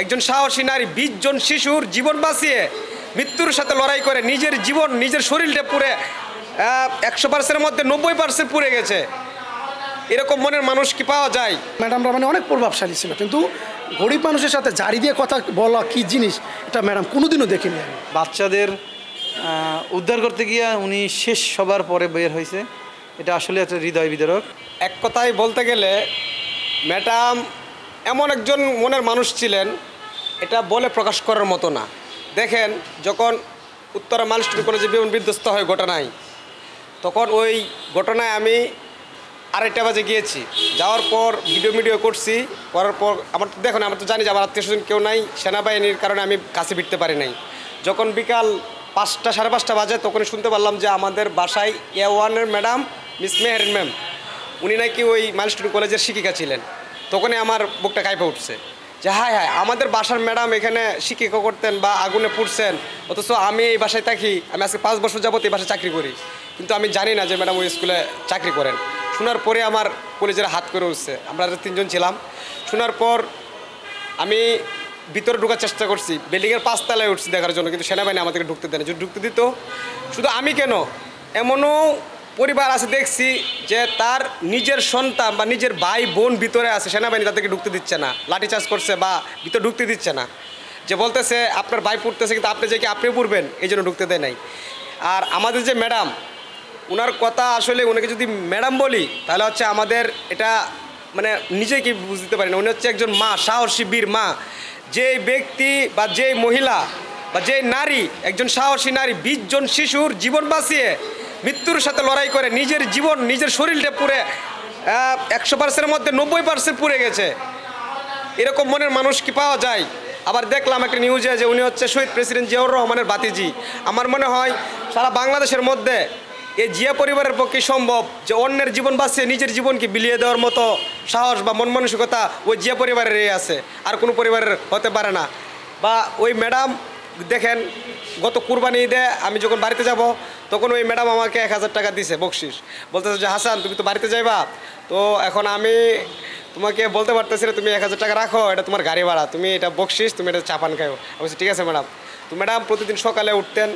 একজন সাহসী নারী 20 জন শিশুর জীবন বাঁচিয়ে মৃত্যুর সাথে লড়াই করে নিজের জীবন নিজের শরীরটা পুরে 100%-এর মধ্যে 90% পুড়ে গেছে। এরকম মনের মানুষ কি পাওয়া যায়? ম্যাডামরা মানে অনেক প্রভাবশালী ছিল, কিন্তু গরিব মানুষের সাথে জারি দিয়ে কথা বলা কি জিনিস এটা ম্যাডাম কোনোদিনও দেখিনি। বাচ্চাদের উদ্ধার করতে গিয়ে উনি শেষ সবার পরে বের হয়েছে, এটা আসলে একটা হৃদয় বিদারক। এক কথায় বলতে গেলে ম্যাডাম এমন একজন মনের মানুষ ছিলেন, এটা বলে প্রকাশ করার মতো না। দেখেন, যখন উত্তরা মাইলস্টোন কলেজে বিমান বিধ্বস্ত হয় ঘটনায়, তখন ওই ঘটনায় আমি 2:30 বাজে গিয়েছি। যাওয়ার পর ভিডিও করছি, করার পর আমার তো দেখুন, আমার তো জানি যে আমার আত্মীয়স্বজন কেউ নাই, সেনাবাহিনীর কারণে আমি কাছে ফিরতে পারি নাই। যখন বিকাল 5টা সাড়ে 5টা বাজে তখনই শুনতে পারলাম যে আমাদের বাসায় A1-এর ম্যাডাম মিস মেহেরিন ম্যাম, উনি নাকি ওই মাইলস্টোন কলেজের শিক্ষিকা ছিলেন। তখনই আমার বুকটা কাঁপে উঠছে যে হায় হায়, আমাদের বাসার ম্যাডাম এখানে শিক্ষিকা করতেন বা আগুনে পুড়ছেন, অথচ আমি এই বাসায় থাকি। আমি আজকে 5 বছর যাবত এই বাসায় চাকরি করি, কিন্তু আমি জানি না যে ম্যাডাম ওই স্কুলে চাকরি করেন। শোনার পরে আমার কলেজের হাত করে উঠছে। আমরা 3 জন ছিলাম। শোনার পর আমি ভিতরে ঢোকার চেষ্টা করছি, বিল্ডিংয়ের 5 তলায় উঠছি দেখার জন্য, কিন্তু সেনাবাহিনী আমাদেরকে ঢুকতে দেয় না। যদি ঢুকতে দিত, শুধু আমি কেন, এমনও পরিবার আছে দেখছি যে তার নিজের সন্তান বা নিজের ভাই বোন ভিতরে আছে, সেনাবাহিনী তাদেরকে ঢুকতে দিচ্ছে না, লাঠিচার্জ করছে বা ভিতরে ঢুকতে দিচ্ছে না, যে বলতেছে আপনার ভাই পড়তেছে কিন্তু আপনি যে কি আপনি পড়বেন, এই জন্য ঢুকতে দেয় নাই। আর আমাদের যে ম্যাডাম, ওনার কথা আসলে ওনাকে যদি ম্যাডাম বলি তাহলে হচ্ছে আমাদের এটা মানে নিজে কি বুঝতে পারি না। উনি হচ্ছে একজন মা, সাহসী বীর মা। যে ব্যক্তি বা যে মহিলা বা যে নারী, একজন সাহসী নারী 20 জন শিশুর জীবন বাঁচিয়ে মৃত্যুর সাথে লড়াই করে নিজের জীবন নিজের শরীরটা পুরে 100%-এর মধ্যে 90% পুড়ে গেছে। এরকম মনের মানুষ কি পাওয়া যায়? আবার দেখলাম একটা নিউজে যে উনি হচ্ছে শহীদ প্রেসিডেন্ট জিয়াউর রহমানের ভাতিজি। আমার মনে হয় সারা বাংলাদেশের মধ্যে এই জিয়া পরিবারের পক্ষে সম্ভব যে অন্যের জীবন বাঁচিয়ে নিজের জীবনকে বিলিয়ে দেওয়ার মতো সাহস বা মন মানসিকতা ওই জিয়া পরিবারেরই আছে, আর কোনো পরিবারের হতে পারে না। বা ওই ম্যাডাম দেখেন, গত কুরবানি ঈদে আমি যখন বাড়িতে যাব তখন ওই ম্যাডাম আমাকে 1000 টাকা দিছে বকশিস, বলতেছে যে হাসান তুমি তো বাড়িতে যাইবা, তো এখন আমি তোমাকে বলতে পারতেছি না, তুমি 1000 টাকা রাখো, এটা তোমার গাড়ি ভাড়া, তুমি এটা বকশিস, তুমি এটা চাপান খাও। আমি বলছি ঠিক আছে ম্যাডাম। তো ম্যাডাম প্রতিদিন সকালে উঠতেন,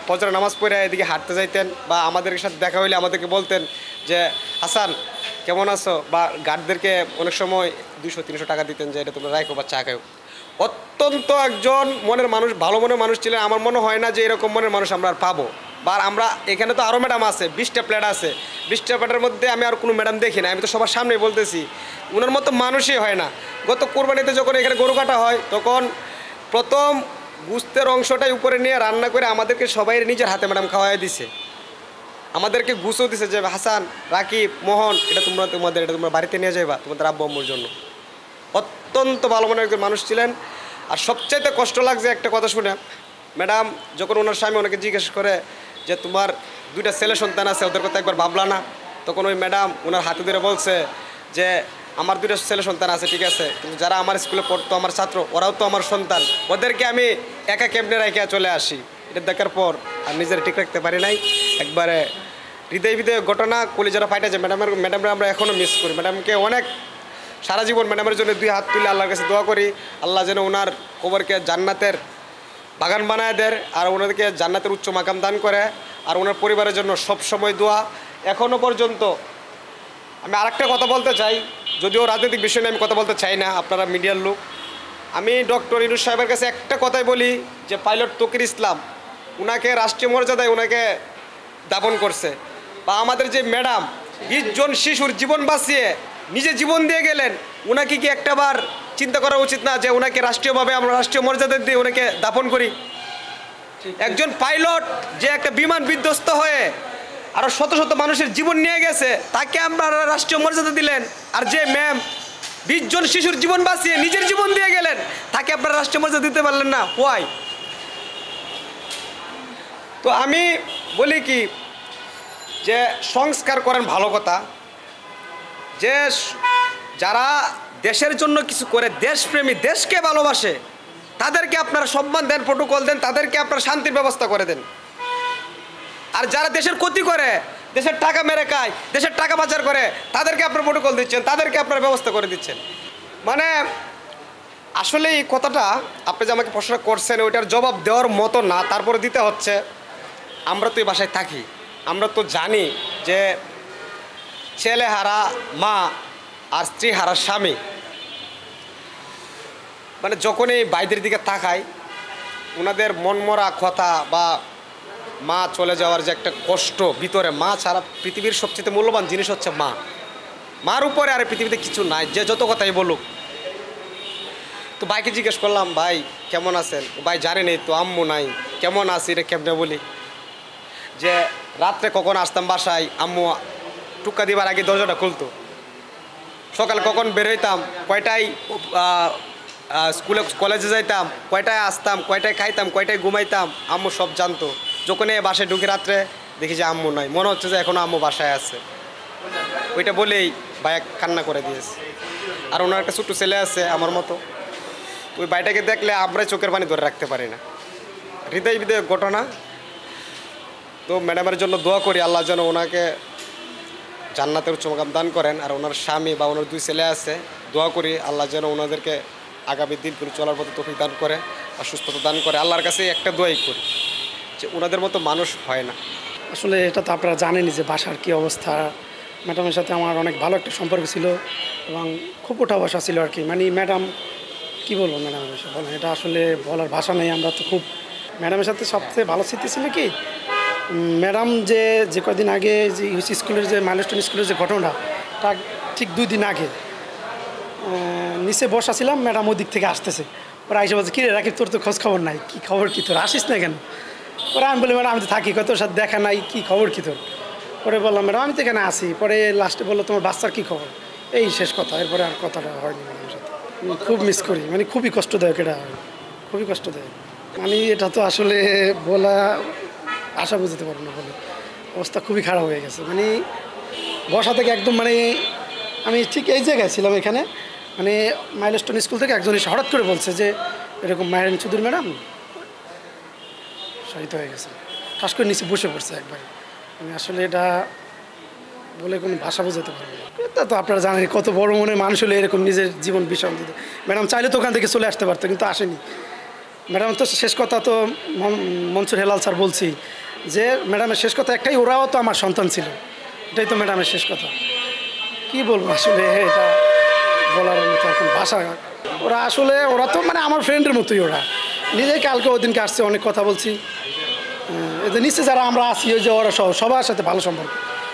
ফজরের নামাজ পড়ে এদিকে হাঁটতে যাইতেন, বা আমাদের সাথে দেখা হইলে আমাদেরকে বলতেন যে হাসান কেমন আছো, বা গার্ডদেরকে অনেক সময় 200-300 টাকা দিতেন যে এটা তোমরা রাখো বা চা খাও। অত্যন্ত একজন মনের মানুষ, ভালো মনের মানুষ ছিলেন। আমার মনে হয় না যে এরকম মনের মানুষ আমরা আর পাবো। বা আমরা এখানে তো আরও ম্যাডাম আছে, 20টা প্লেট আছে, 20টা প্লেটের মধ্যে আমি আর কোনো ম্যাডাম দেখি না। আমি তো সবার সামনেই বলতেছি, ওনার মতো মানুষই হয় না। গত কোরবানিতে যখন এখানে গরু কাটা হয় তখন প্রথম গুস্তের অংশটাই উপরে নিয়ে রান্না করে আমাদেরকে সবাই নিজের হাতে ম্যাডাম খাওয়াই দিছে, আমাদেরকে গুছও দিছে যে হাসান, রাকিব, মোহন, এটা তোমরা বাড়িতে নিয়ে যাইবা তোমাদের আব্বু আম্মুর জন্য। অত্যন্ত ভালো মনের একজন মানুষ ছিলেন। আর সবচাইতে কষ্ট লাগছে একটা কথা শুনে, ম্যাডাম যখন ওনার স্বামী ওনাকে জিজ্ঞেস করে যে তোমার 2টা ছেলে সন্তান আছে, ওদের কথা একবার ভাবলা না? তখন ওই ম্যাডাম ওনার হাতে ধরে বলছে যে আমার 2টা ছেলে সন্তান আছে ঠিক আছে, কিন্তু যারা আমার স্কুলে পড়তো আমার ছাত্র, ওরাও তো আমার সন্তান, ওদেরকে আমি একা কেমনে রেখে চলে আসি। এটা দেখার পর আর নিজের ঠিক রাখতে পারি নাই, একবারে হৃদয় ঘটনা, কলিজারা ফাইটা যায়। ম্যাডামরা আমরা এখনও মিস করি। ম্যাডামকে অনেক সারা জীবন ম্যাডামের জন্য 2 হাত তুলে আল্লাহর কাছে দোয়া করি, আল্লাহ যেন ওনার কবরকে জান্নাতের বাগান বানায় দেয়, আর ওনাদেরকে জান্নাতের উচ্চ মাকাম দান করে। আর ওনার পরিবারের জন্য সব সময় দোয়া। এখনও পর্যন্ত আমি আরেকটা কথা বলতে চাই, যদিও রাজনৈতিক বিষয় নিয়ে আমি কথা বলতে চাই না, আপনারা মিডিয়ার লোক। আমি ডক্টর ইউনূস সাহেবের কাছে একটা কথাই বলি যে পাইলট তকির ইসলাম, ওনাকে রাষ্ট্রীয় মর্যাদায় ওনাকে দাফন করছে। বা আমাদের যে ম্যাডাম 20 জন শিশুর জীবন বাঁচিয়ে নিজে জীবন দিয়ে গেলেন, ওনাকে কি একটাবার চিন্তা করা উচিত না যে ওনাকে রাষ্ট্রীয়ভাবে আমরা রাষ্ট্রীয় মর্যাদা দিয়ে ওনাকে দাফন করি? একজন পাইলট যে একটা বিমান বিধ্বস্ত হয়ে আরও শত শত মানুষের জীবন নিয়ে গেছে, তাকে আপনারা রাষ্ট্রীয় মর্যাদা দিলেন। আর যে ম্যাম 20 জন শিশুর জীবন বাঁচিয়ে নিজের জীবন দিয়ে গেলেন, তাকে আপনারা রাষ্ট্রীয় মর্যাদা দিতে পারলেন না, হোয়াই? তো আমি বলি কি যে সংস্কার করেন ভালো কথা, যে যারা দেশের জন্য কিছু করে, দেশপ্রেমী, দেশকে ভালোবাসে, তাদেরকে আপনারা সম্মান দেন, প্রোটোকল দেন, তাদেরকে আপনারা শান্তির ব্যবস্থা করে দেন। আর যারা দেশের ক্ষতি করে, দেশের টাকা মেরে খায়, দেশের টাকা পাচার করে, তাদেরকে আপনারা প্রোটোকল দিচ্ছেন, তাদেরকে আপনারা ব্যবস্থা করে দিচ্ছেন। মানে আসলে এই কথাটা আপনি যে আমাকে প্রশ্ন করছেন ওইটার জবাব দেওয়ার মতো না, তারপরে দিতে হচ্ছে। আমরা তো এই বাসায় থাকি, আমরা তো জানি যে ছেলে হারা মা আর স্ত্রী হারা স্বামী, মানে যখনই বাইদের দিকে তাকাই ওনাদের মনমরা কথা বা মা চলে যাওয়ার যে একটা কষ্ট ভিতরে, মা ছাড়া পৃথিবীর সবচেয়ে মূল্যবান জিনিস হচ্ছে মা। মার উপরে আর পৃথিবীতে কিছু নাই, যে যত কথাই বলুক। তো ভাইকে জিজ্ঞেস করলাম, ভাই কেমন আছেন? ভাই জানেন এই তো আম্মু নাই, কেমন আছি রে কেমনে বলি। যে রাত্রে কখন আসতাম বাসায়, আম্মু টুক্কা দিবার আগে দরজাটা খুলতো। সকালে কখন বেরোইতাম, কয়টায় স্কুলে কলেজে যাইতাম, কয়টায় আসতাম, কয়টায় খাইতাম, কয়টায় ঘুমাইতাম, আম্মু সব জানতো। যখন এই বাসায় ঢুকে রাত্রে দেখি যে আম্মু নাই, মনে হচ্ছে যে এখনও আম্মু বাসায় আছে। ওইটা বলেই ভাই কান্না করে দিয়েছে। আর ওনার একটা ছোট্ট ছেলে আছে আমার মতো, ওই ভাইটাকে দেখলে আমরাই চোখের পানি ধরে রাখতে পারি না। হৃদয় বিদয় ঘটনা। তো ম্যাডামের জন্য দোয়া করি, আল্লাহ যেন ওনাকে জান্নাতের উচ্চ মাকাম দান করেন। আর ওনার স্বামী বা ওনার 2 ছেলে আছে, দোয়া করি আল্লাহ যেন ওনাদেরকে আগামী দিনগুলো চলার পথে তৌফিক দান করে আর সুস্থতা দান করে। আল্লাহর কাছে একটা দোয়াই করি যে ওনাদের মতো মানুষ হয় না। আসলে এটা তো আপনারা জানেনই যে বাসার কী অবস্থা। ম্যাডামের সাথে আমার অনেক ভালো একটা সম্পর্ক ছিল এবং খুব ওঠা বসা ছিল আর কি। মানে ম্যাডাম কী বলবো, ম্যাডামের বিষয়ে বলেন, এটা আসলে বলার ভাষা নেই। আমরা তো খুব ম্যাডামের সাথে সবচেয়ে ভালো স্মৃতি ছিল কি, ম্যাডাম যে কদিন আগে যে ইউসি স্কুলের যে মাইলস্টোন স্কুলের যে ঘটনা, তার ঠিক 2 দিন আগে নিচে বসা ছিলাম, ম্যাডাম ওই দিক থেকে আসতেছে। ওরা এসে বলছে, কিরে রাকিব তোর তো খোঁজ খবর নাই, কী খবর কী তোর, আসিস না কেন? পরে আমি বলি, ম্যাডাম আমি তো থাকি, কত সাথে দেখা নাই, কী খবর কী তোর? পরে বললাম, ম্যাডাম আমি তো এখানে আসি। পরে লাস্টে বললো, তোমার বাচ্চার কী খবর? এই শেষ কথা, এরপরে আর কথাটা হয়নি ম্যাডামের সাথে। আমি খুব মিস করি, মানে খুবই কষ্টদায়ক, এটা খুবই কষ্টদায়ক। মানে এটা তো আসলে বলা আশা বুঝতে পারবো না, বলে অবস্থা খুবই খারাপ হয়ে গেছে। মানে বসা থেকে একদম, মানে আমি ঠিক এই জায়গায় ছিলাম এখানে, মানে মাইলস্টোন স্কুল থেকে একজন এসে হঠাৎ করে বলছে যে এরকম মাহেরিন চৌধুরী ম্যাডাম শহীদ হয়ে গেছে। ঠাস করে নিচে বসে পড়ছে একবার। আমি আসলে এটা বলে কোনো ভাষা বোঝাতে পারবো না। এটা তো আপনারা জানেন কত বড় মনের মানুষ হলে এরকম নিজের জীবন বিষয় দিতে। ম্যাডাম চাইলে তো ওখান থেকে চলে আসতে পারতো, কিন্তু আসেনি। ম্যাডাম তো শেষ কথা তো মনসুর হেলাল স্যার বলছি যে ম্যাডামের শেষ কথা একটাই, ওরাও তো আমার সন্তান ছিল। এটাই তো ম্যাডামের শেষ কথা। কি বলবো আসলে, এটা বলার মতো এখন ভাষা। ওরা তো মানে আমার ফ্রেন্ডের মতোই। ওরা নিজেই কালকে ওই দিনকে আসছে, অনেক কথা বলছি। এদের নিচে যারা আমরা আছি, ওই যে ওরা সবার সাথে ভালো সম্পর্ক,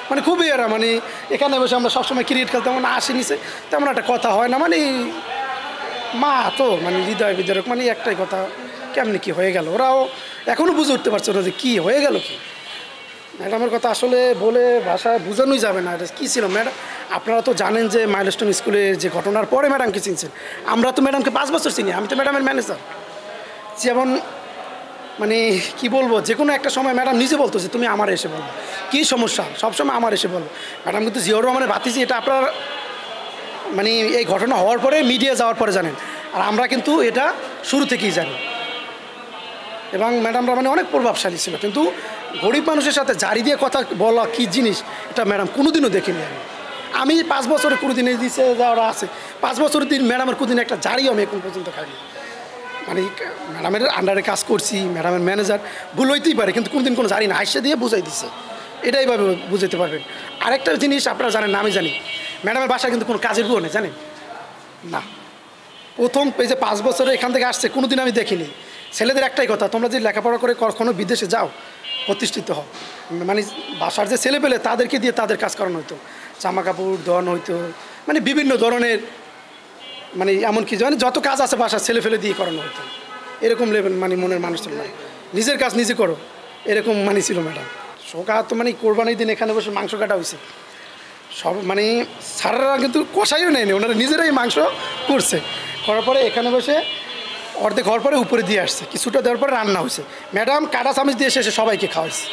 মানে খুবই এরা, মানে এখানে বসে আমরা সবসময় ক্রিকেট খেলতাম, মানে আসি নিচে তেমন একটা কথা হয় না। মানে মা তো মানে হৃদয় বিদারক, মানে একটাই কথা, কেমনি কি হয়ে গেল। ওরাও এখনও বুঝে উঠতে পারছে না যে কী হয়ে গেল কি। ম্যাডামের কথা আসলে বলে ভাষায় বোঝানোই যাবে না। এটা কী ছিল ম্যাডাম, আপনারা তো জানেন যে মাইলস্টোন স্কুলে যে ঘটনার পরে ম্যাডামকে চিনছেন। আমরা তো ম্যাডামকে 5 বছর চিনি, আমি তো ম্যাডামের ম্যানেজার। যেমন মানে কি বলবো, যে কোনো একটা সময় ম্যাডাম নিজে বলতো যে তুমি আমার এসে বলবো কী সমস্যা, সবসময় আমার এসে বলবো। ম্যাডাম কিন্তু জিয়াউর রহমানের ভাতিজি, এটা আপনার মানে এই ঘটনা হওয়ার পরে মিডিয়া যাওয়ার পরে জানেন, আর আমরা কিন্তু এটা শুরু থেকেই জানি। এবং ম্যাডামরা মানে অনেক প্রভাবশালী ছিল, কিন্তু গরিব মানুষের সাথে জারি দিয়ে কথা বলা কী জিনিস, এটা ম্যাডাম কোনোদিনও দেখিনি। আমি 5 বছরে কোনোদিন এই দিচ্ছে যাওয়া আছে, 5 বছরের দিন ম্যাডামের কোনোদিন একটা জারিও আমি এখন পর্যন্ত খাইনি। মানে ম্যাডামের আন্ডারে কাজ করছি, ম্যাডামের ম্যানেজার, ভুল হইতেই পারে, কিন্তু কোনোদিন কোনো জারি না, আইসা দিয়ে বুঝাই দিচ্ছে। এটাইভাবে বুঝাতে পারবেন। আরেকটা জিনিস আপনারা জানেন না, আমি জানি, ম্যাডামের বাসায় কিন্তু কোনো কাজের বুয়ো নেই, জানেন না। প্রথম এই যে 5 বছরে এখান থেকে আসছে, কোনোদিন আমি দেখিনি। ছেলেদের একটাই কথা, তোমরা যদি লেখাপড়া করে কখনো বিদেশে যাও, প্রতিষ্ঠিত হও, মানে বাসার যে ছেলে পেলে তাদেরকে দিয়ে তাদের কাজ করানো হতো, জামা কাপড় ধোয়ানো হইতো, মানে বিভিন্ন ধরনের, মানে এমনকি মানে যত কাজ আছে বাসার ছেলে ফেলে দিয়ে করানো হতো। এরকম লেভেল মানে মনের মানুষ ছিল না, নিজের কাজ নিজে করো, এরকম মানে ছিল ম্যাডাম। শোকা তো মানে কোরবানির দিন এখানে বসে মাংস কাটা হয়েছে সব, মানে সারারা কিন্তু কষাইও নেয়নি, ওনারা নিজেরাই মাংস করছে। করার পরে এখানে বসে অর্ধেক হওয়ার পরে উপরে দিয়ে আসছে, কিছুটা দেওয়ার পরে রান্না হয়েছে। ম্যাডাম কাটা চামচ দিয়ে শেষে সবাইকে খাওয়াইছে,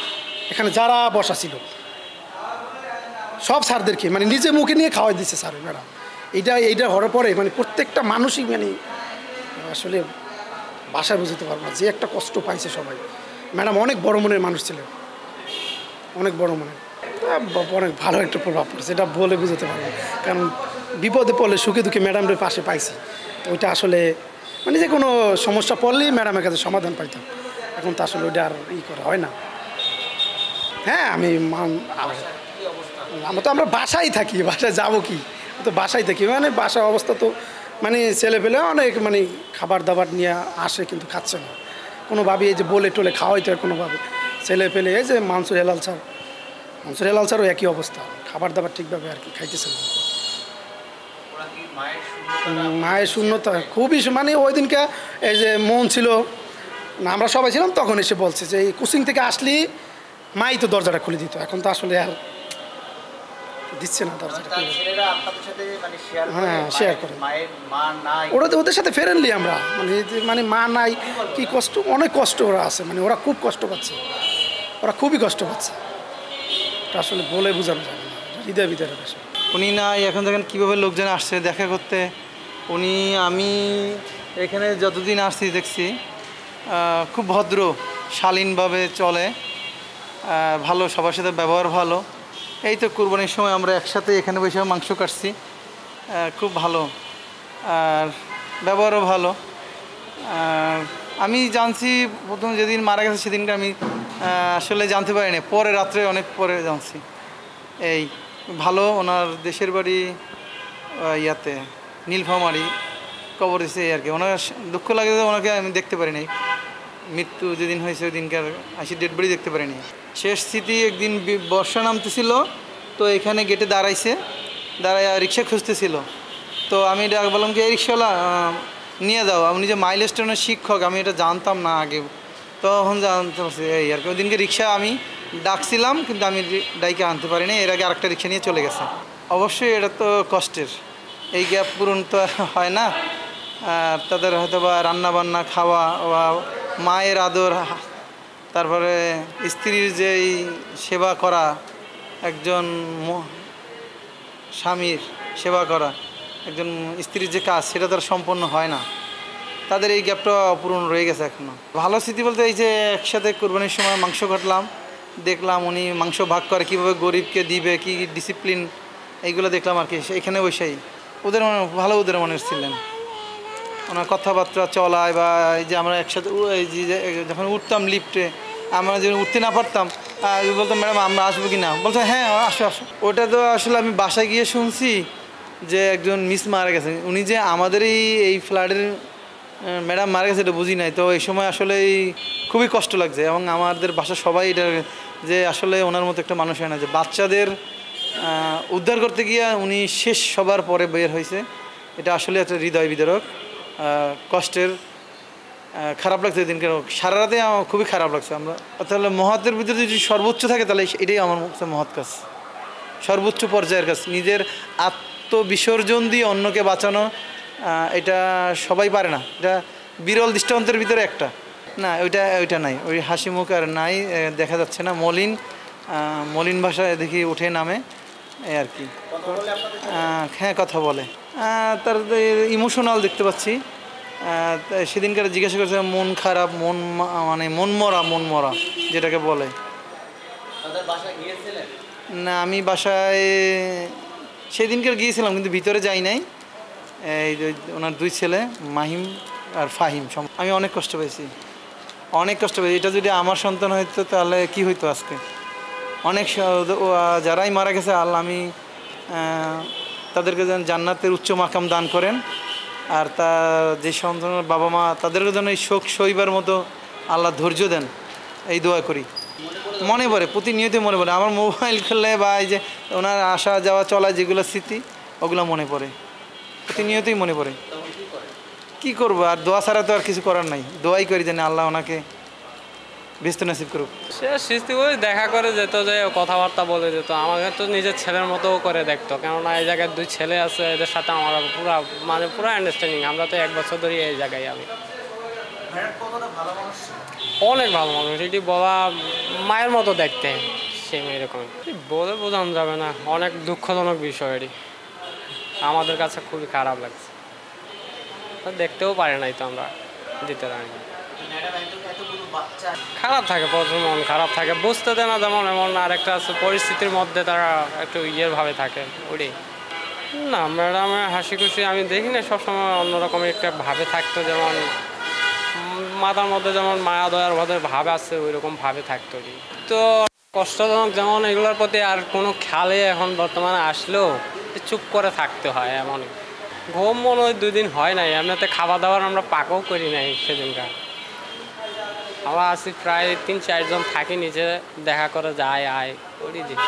এখানে যারা বসা ছিল সব স্যারদেরকে, মানে নিজে মুখে নিয়ে খাওয়াই দিচ্ছে স্যার ম্যাডাম। এইটা হওয়ার পরে মানে প্রত্যেকটা মানুষই, মানে আসলে বাসায় বুঝতে পারবো না যে একটা কষ্ট পাইছে সবাই। ম্যাডাম অনেক বড় মনের মানুষ ছিলেন, অনেক বড় মনের, অনেক ভালো একটা প্রভাব পড়েছে, এটা বলে বুঝতে পারবো। কারণ বিপদে পড়লে সুখে দুঃখে ম্যাডামের পাশে পাইছি, ওইটা আসলে মানে যে কোনো সমস্যা পড়লেই ম্যাডামের কাছে সমাধান পাইতাম। এখন তো আসলে ওইটা আর করা হয় না। হ্যাঁ আমি আমরা তো বাসায় থাকি, বাসায় যাবো কি, তো বাসায় থাকি, মানে বাসার অবস্থা তো মানে ছেলে পেলে অনেক মানে খাবার দাবার নিয়ে আসে কিন্তু খাচ্ছে না কোনোভাবে, এই যে বলে টোলে খাওয়াইতে হয় কোনোভাবে ছেলে পেলে। এই যে মানসুর হেলাল স্যারও একই অবস্থা, খাবার দাবার ঠিকভাবে আর কি খাইতেছে না। মায়ের শূন্যতা খুবই, মানে ওই দিনকে এই যে মন ছিল না, আমরা সবাই ছিলাম, তখন এসে বলছে যে এই কোচিং থেকে আসলি মাই তো দরজাটা খুলে দিত, এখন তো আসলে আর দিচ্ছে না দরজাটা খুলে। হ্যাঁ শেয়ার করে, ওদের সাথে ফ্রেন্ডলি আমরা, মানে মা নাই কি কষ্ট, অনেক কষ্ট ওরা আছে, মানে ওরা খুব কষ্ট পাচ্ছে, ওরা খুবই কষ্ট পাচ্ছে, এটা আসলে বলে বোঝানো যাবে না, হৃদয় বিদারের বিষয়। উনি নাই, এখন দেখেন কীভাবে লোকজন আসছে দেখা করতে। আমি এখানে যতদিন আসছি দেখছি খুব ভদ্র, শালীনভাবে চলে, ভালো, সবার সাথে ব্যবহার ভালো। এই তো কুরবানির সময় আমরা একসাথে এখানে বসে মাংস কাটছি, খুব ভালো, আর ব্যবহারও ভালো। আমি জানছি প্রথম যেদিন মারা গেছে সেদিনকে আমি আসলে জানতে পারিনি, পরে রাত্রে অনেক পরে জানছি। এই ভালো, ওনার দেশের বাড়ি ইয়াতে নীলফামারী, কবর দিছে এই আর কি। ওনার দুঃখ লাগে যে ওনাকে আমি দেখতে পারিনি, মৃত্যু যেদিন হয়েছে ওই দিনকার ডেড বডি দেখতে পারিনি। শেষ স্মৃতি একদিন বর্ষা নামতেছিল, তো এখানে গেটে দাঁড়ায় রিক্সা খুঁজতেছিল, তো আমি বললাম কি এই রিক্সাওয়ালা নিয়ে যাও, আপনি যে মাইল স্টেশনের শিক্ষক, আমি এটা জানতাম না আগে, তখন জানতে পারছি এই আর কি। ওই দিনকে রিক্সা আমি ডাকছিলাম কিন্তু আমি ডাইকে আনতে পারিনি, এর আগে আরেকটা রিক্সা নিয়ে চলে গেছে। অবশ্যই এটা তো কষ্টের, এই গ্যাপ পূরণ তো হয় না। আর তাদের হয়তো বা রান্নাবান্না খাওয়া বা মায়ের আদর, তারপরে স্ত্রীর যেই সেবা করা, একজন স্বামীর সেবা করা, একজন স্ত্রীর যে কাজ সেটা তার সম্পন্ন হয় না, তাদের এই গ্যাপটা অপূরণ রয়ে গেছে এখনও। ভালো স্মৃতি বলতে এই যে একসাথে কুরবানির সময় মাংস কাটলাম, দেখলাম উনি মাংস ভাগ করে কীভাবে গরিবকে দিবে, কি ডিসিপ্লিন, এইগুলো দেখলাম আর কি। এখানে বসেই ওদের ভালো ওদের মনে ছিলেন, ওনার কথাবার্তা চলায়, বা এই যে আমরা একসাথে এই যে যখন উঠতাম লিফটে, আমরা যখন উঠতে না পারতাম বলতাম ম্যাডাম আমরা আসবো কি না, বলতাম হ্যাঁ আসো আসো। ওটা তো আসলে আমি বাসায় গিয়ে শুনছি যে একজন মিস মারা গেছে, উনি যে আমাদের এই ফ্ল্যাটের ম্যাডাম মারা গেছে এটা বুঝি নাই। তো এই সময় আসলে খুবই কষ্ট লাগছে, এবং আমাদের বাসার সবাই এটা যে আসলে ওনার মতো একটা মানুষ হয় না, যে বাচ্চাদের উদ্ধার করতে গিয়ে উনি শেষ সবার পরে বের হয়েছে, এটা আসলে একটা হৃদয় বিদারক, কষ্টের, খারাপ লাগছে দিনকে, সারা রাতে আমার খুবই খারাপ লাগছে। আমরা তাহলে মহতের ভিতরে যদি সর্বোচ্চ থাকে তাহলে এটাই আমার মহৎ কাজ, সর্বোচ্চ পর্যায়ের কাজ, নিজের আত্মবিসর্জন দিয়ে অন্যকে বাঁচানো, এটা সবাই পারে না, এটা বিরল দৃষ্টান্তের ভিতরে একটা। না ওইটা নাই, ওই হাসি মুখ আর নাই, দেখা যাচ্ছে না, মলিন ভাষায় দেখি উঠে নামে এই আর কি। হ্যাঁ কথা বলে, তার ইমোশনাল দেখতে পাচ্ছি। সেদিনকার জিজ্ঞাসা করছে মন খারাপ, মানে মন মরা যেটাকে বলে। না আমি বাসায় সেদিনকার গিয়েছিলাম কিন্তু ভিতরে যাই নাই। এই ওনার দুই ছেলে মাহিম আর ফাহিম, আমি অনেক কষ্ট পেয়েছি। এটা যদি আমার সন্তান হইতো তাহলে কি হইতো আজকে। অনেক যারাই মারা গেছে আল্লাহ আমি তাদেরকে যেন জান্নাতের উচ্চ মাকাম দান করেন, আর তা যে সন্তানের বাবা মা তাদেরকে যেন এই শোক সইবার মতো আল্লাহ ধৈর্য দেন, এই দোয়া করি। মনে পড়ে, প্রতিনিয়তই মনে পড়ে, আমার মোবাইল খেললে বা এই যে ওনার আসা যাওয়া চলা যেগুলো স্মৃতি ওগুলো মনে পড়ে, প্রতিনিয়তই মনে পড়ে। কী করবো আর, দোয়া ছাড়া তো আর কিছু করার নাই, দোয়াই করি যেন আল্লাহ ওনাকে ব্যস্ত নসিব করুক। সে সৃষ্টি করে দেখা করে যেত, যে কথাবার্তা বলে যেত, আমাকে তো নিজের ছেলের মতো করে দেখতো, কেননা এই জায়গায় দুই ছেলে আছে, এদের সাথে আমার পুরো আন্ডারস্ট্যান্ডিং। আমরা তো 1 বছর ধরে এই জায়গায়। আমি অনেক ভালো মানুষ, এটি বলা মায়ের মতো দেখতে, সেম এরকম বলে বোঝানো যাবে না, অনেক দুঃখজনক বিষয় এটি, আমাদের কাছে খুবই খারাপ লাগছে। দেখতেও পারে নাই তো আমরা দিতে পারি না। খারাপ থাকে, প্রচুর মন খারাপ থাকে, বুঝতে দেয় না, যেমন এমন আরেকটা আছে পরিস্থিতির মধ্যে তারা একটু ভাবে থাকে, ওটাই না, ম্যাডামের হাসি খুশি আমি দেখি না, সবসময় অন্যরকম একটা ভাবে থাকতো, যেমন মাথার মধ্যে যেমন মায়া দয়ার ভাবে ভাব আছে, ওই রকম ভাবে থাকতো আর কি। তো কষ্টজনক, যেমন এগুলোর প্রতি আর কোনো খেয়ালে এখন বর্তমানে আসলেও চুপ করে থাকতে হয় এমন। ঘুম মনে হয় 2 দিন হয় নাই, এমনিতে খাওয়া দাওয়ার আমরা পাকও করি নাই সেদিনকার। আমরা আছি প্রায় 3-4 জন থাকি নিচে, দেখা করে যায় আয় করি দিই।